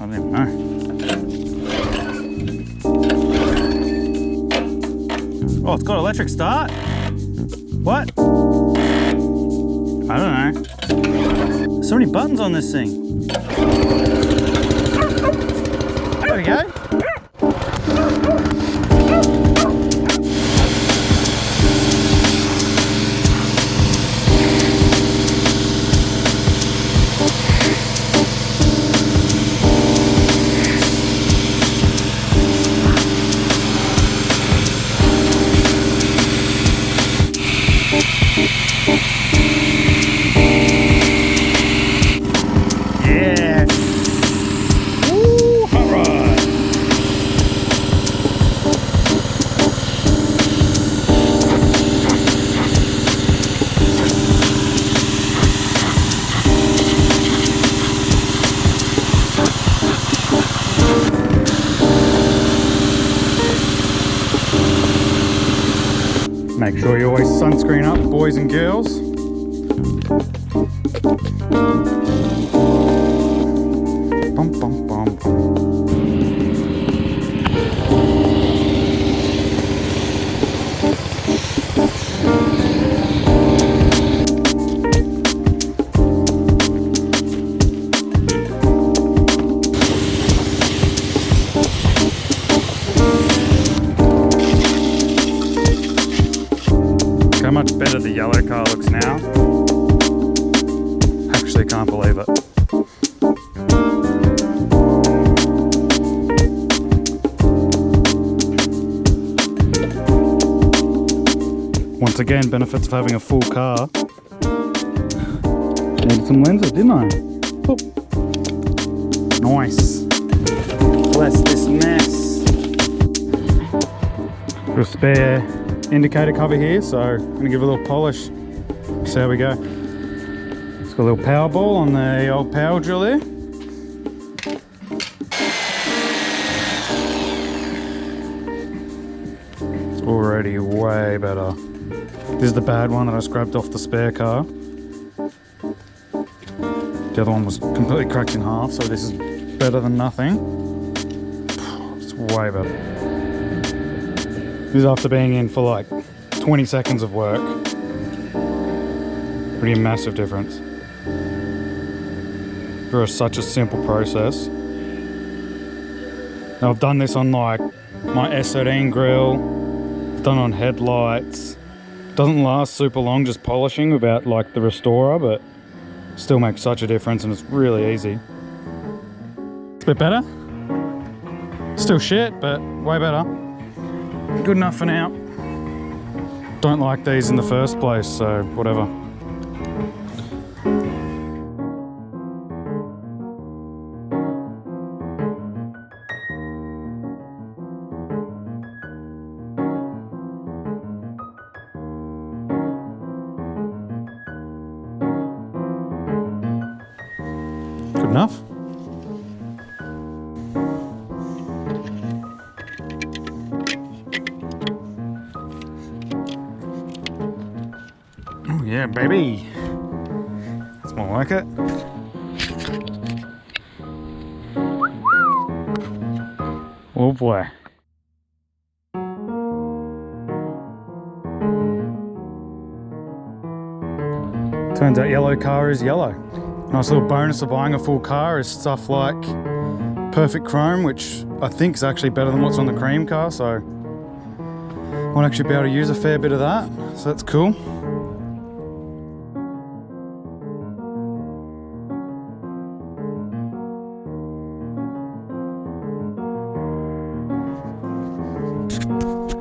I don't even know. Oh, it's got electric start? What? I don't know. There's so many buttons on this thing. There we go. Make sure you always sunscreen up, boys and girls. Bum, bum, bum, bum. How much better the yellow car looks now. Actually can't believe it. Once again, benefits of having a full car. Needed some lenses, didn't I? Boop. Nice. Bless this mess. Got a spare indicator cover here, so I'm gonna give it a little polish. See how we go. It's got a little power ball on the old power drill there. It's already way better. This is the bad one that I scrapped off the spare car. The other one was completely cracked in half, so this is better than nothing. It's way better. This is after being in for like 20 seconds of work. Pretty massive difference. For such a simple process. Now I've done this on like my S13 grill. I've done it on headlights. Doesn't last super long just polishing without like the restorer, but still makes such a difference and it's really easy. It's a bit better. Still shit, but way better. Good enough for now. Don't like these in the first place, so whatever. Good enough. Yeah, baby. That's more like it. Oh boy. Turns out yellow car is yellow. Nice little bonus of buying a full car is stuff like perfect chrome, which I think is actually better than what's on the cream car, so I'll actually be able to use a fair bit of that, so that's cool.